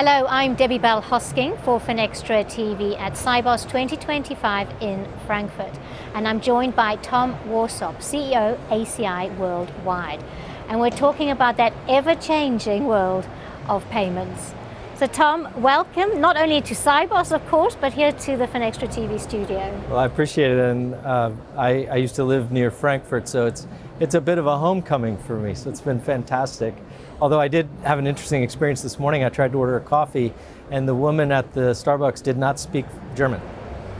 Hello, I'm Debbie Bell Hosking for Finextra TV at Sibos 2025 in Frankfurt. And I'm joined by Tom Warsop, CEO, ACI Worldwide. And we're talking about that ever-changing world of payments. So Tom, welcome, not only to Sibos, of course, but here to the Finextra TV studio. Well, I appreciate it, and I used to live near Frankfurt, so it's a bit of a homecoming for me, so it's been fantastic. Although I did have an interesting experience this morning. I tried to order a coffee, and the woman at the Starbucks did not speak German.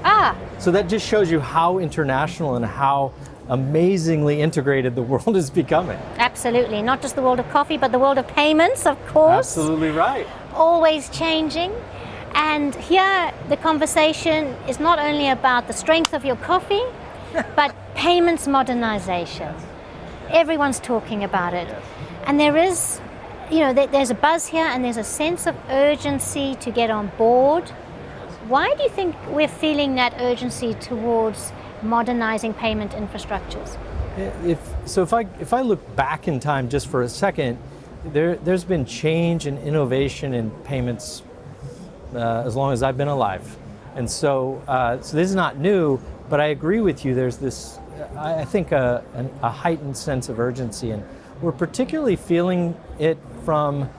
Ah! So that just shows you how international and how amazingly integrated the world is becoming. Absolutely, not just the world of coffee, but the world of payments, of course. Absolutely right. Always changing. And here the conversation is not only about the strength of your coffee, but payments modernization. Everyone's talking about it. Yes. And there is, there's a buzz here and there's a sense of urgency to get on board. Why do you think we're feeling that urgency towards modernizing payment infrastructures? If I look back in time just for a second, there's been change and innovation in payments as long as I've been alive. And so this is not new, but I agree with you. There's this, I think, a heightened sense of urgency, and we're particularly feeling it from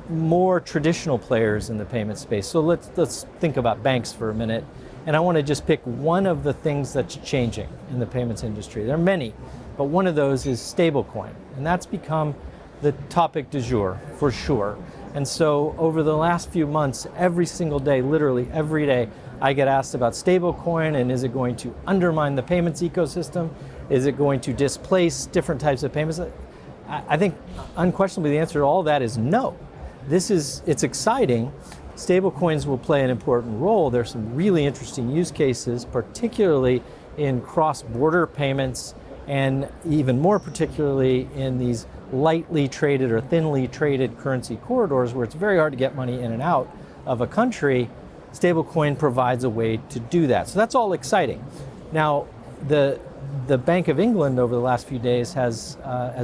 more traditional players in the payment space. So let's think about banks for a minute. And I want to just pick one of the things that's changing in the payments industry. There are many, but one of those is stablecoin. And that's become the topic du jour, for sure. And so over the last few months, every single day, literally every day, I get asked about stablecoin, and is it going to undermine the payments ecosystem? Is it going to displace different types of payments? I think unquestionably the answer to all that is no. It's exciting. Stablecoins will play an important role. There's some really interesting use cases, particularly in cross-border payments, and even more particularly in these lightly traded or thinly traded currency corridors where it's very hard to get money in and out of a country. Stablecoin provides a way to do that. So that's all exciting. Now, the Bank of England over the last few days has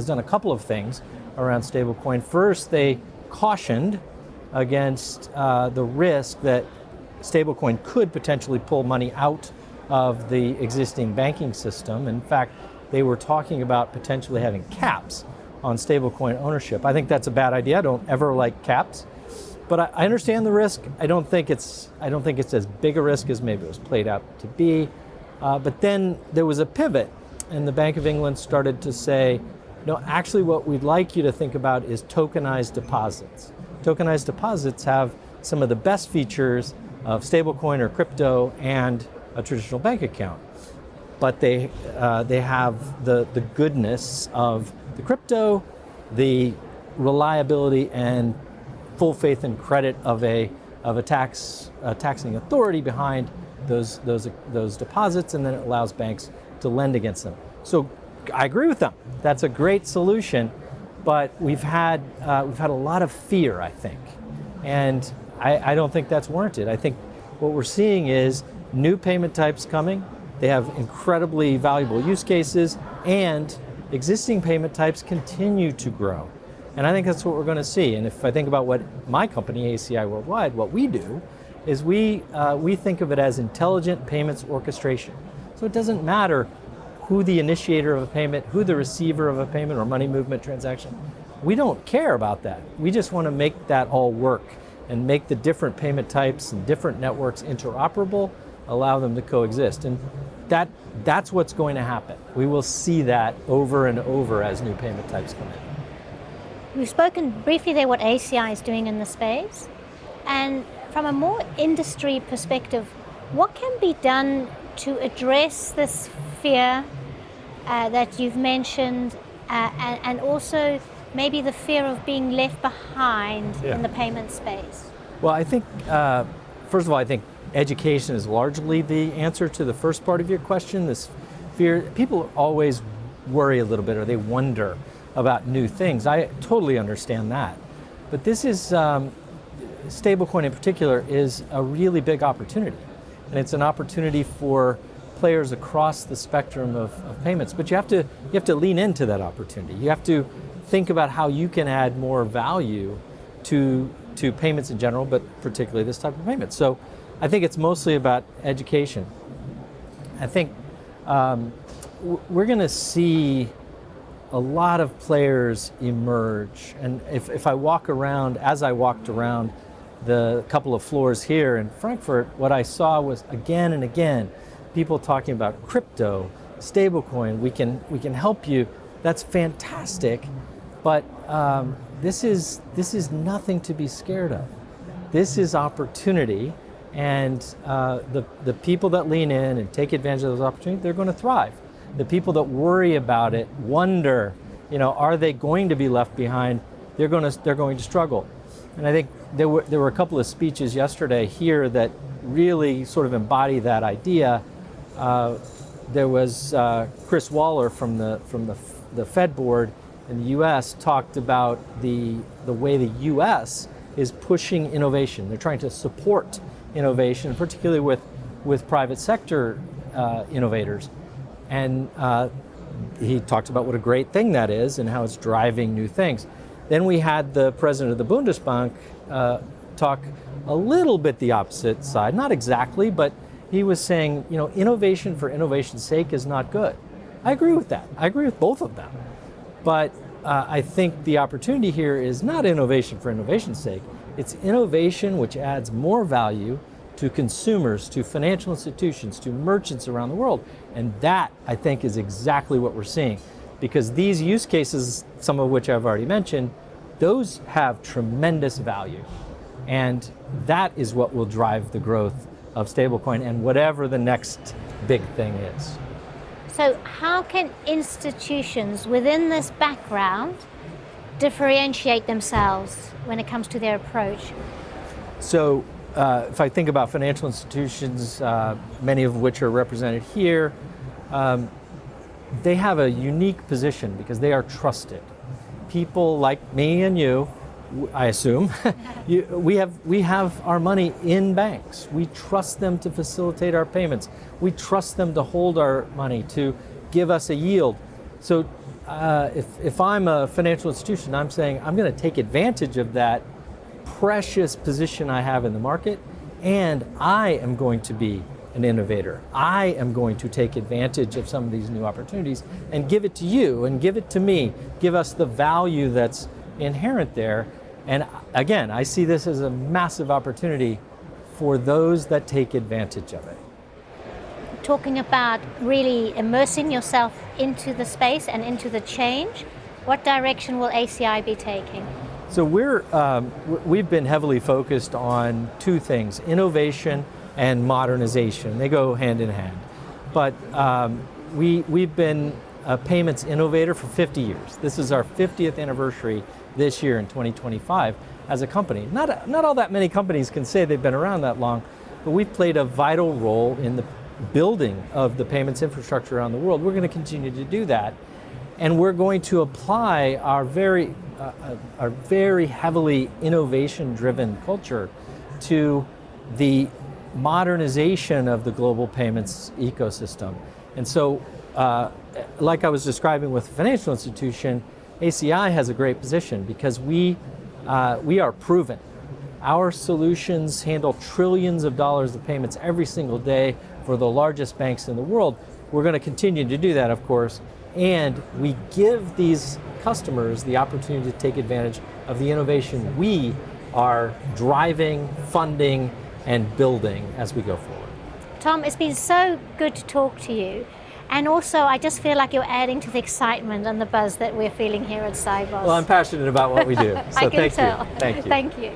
done a couple of things around stablecoin. First, they cautioned against the risk that stablecoin could potentially pull money out of the existing banking system. In fact, they were talking about potentially having caps on stablecoin ownership. I think that's a bad idea. I don't ever like caps, but I understand the risk. I don't think it's as big a risk as maybe it was played out to be. But then there was a pivot, and the Bank of England started to say, no, actually what we'd like you to think about is tokenized deposits. Tokenized deposits have some of the best features of stablecoin or crypto and a traditional bank account. But they have the goodness of the crypto, the reliability and full faith and credit of a taxing authority behind those deposits, and then it allows banks to lend against them. So I agree with them. That's a great solution, but we've had a lot of fear, I think, and I don't think that's warranted. I think what we're seeing is new payment types coming. They have incredibly valuable use cases, and existing payment types continue to grow. And I think that's what we're going to see. And if I think about what my company, ACI Worldwide, what we do, is we think of it as intelligent payments orchestration. So it doesn't matter who the initiator of a payment, who the receiver of a payment or money movement transaction. We don't care about that. We just want to make that all work and make the different payment types and different networks interoperable, allow them to coexist. And that's what's going to happen. We will see that over and over as new payment types come in. We've spoken briefly there what ACI is doing in the space. And from a more industry perspective, what can be done to address this fear that you've mentioned, and also maybe the fear of being left behind in the payment space? Well, I think, first of all, I think education is largely the answer to the first part of your question. This fear, people always worry a little bit, or they wonder about new things. I totally understand that. But this is, stablecoin in particular, is a really big opportunity. And it's an opportunity for players across the spectrum of payments. But you have to lean into that opportunity. You have to think about how you can add more value to to payments in general, but particularly this type of payment. So I think it's mostly about education. I think we're going to see a lot of players emerge. And if I walk around, as I walked around the couple of floors here in Frankfurt, what I saw was again and again, people talking about crypto, stablecoin, we can help you. That's fantastic, but this is nothing to be scared of. This is opportunity, and the people that lean in and take advantage of those opportunities, they're going to thrive. The people that worry about it, wonder, are they going to be left behind? They're going to struggle. And I think there were a couple of speeches yesterday here that really sort of embody that idea. There was Chris Waller from the Fed board in the U.S. talked about the way the U.S. is pushing innovation. They're trying to support innovation, particularly with private sector innovators. And he talked about what a great thing that is and how it's driving new things. Then we had the president of the Bundesbank talk a little bit the opposite side, not exactly, but he was saying, innovation for innovation's sake is not good. I agree with that. I agree with both of them. But I think the opportunity here is not innovation for innovation's sake. It's innovation which adds more value to consumers, to financial institutions, to merchants around the world. And that, I think, is exactly what we're seeing. Because these use cases, some of which I've already mentioned, those have tremendous value. And that is what will drive the growth of stablecoin and whatever the next big thing is. So how can institutions within this background differentiate themselves when it comes to their approach? So if I think about financial institutions, many of which are represented here, they have a unique position because they are trusted. People like me and you, I assume, we have our money in banks. We trust them to facilitate our payments. We trust them to hold our money, to give us a yield. So if I'm a financial institution, I'm saying I'm going to take advantage of that precious position I have in the market, and I am going to be an innovator. I am going to take advantage of some of these new opportunities and give it to you and give it to me, give us the value that's inherent there. And again, I see this as a massive opportunity for those that take advantage of it. Talking about really immersing yourself into the space and into the change, what direction will ACI be taking? So we've been heavily focused on two things, innovation and modernization. They go hand in hand. But we've been a payments innovator for 50 years. This is our 50th anniversary this year in 2025 as a company. Not all that many companies can say they've been around that long, but we've played a vital role in the building of the payments infrastructure around the world. We're going to continue to do that. And we're going to apply our very heavily innovation-driven culture to the modernization of the global payments ecosystem. And so, like I was describing with the financial institution, ACI has a great position because we are proven. Our solutions handle trillions of dollars of payments every single day for the largest banks in the world. We're going to continue to do that, of course, and we give these customers the opportunity to take advantage of the innovation we are driving, funding, and building as we go forward. Tom, it's been so good to talk to you. And also, I just feel like you're adding to the excitement and the buzz that we're feeling here at Sibos. Well, I'm passionate about what we do, so I can thank tell. you. Thank you. Thank you.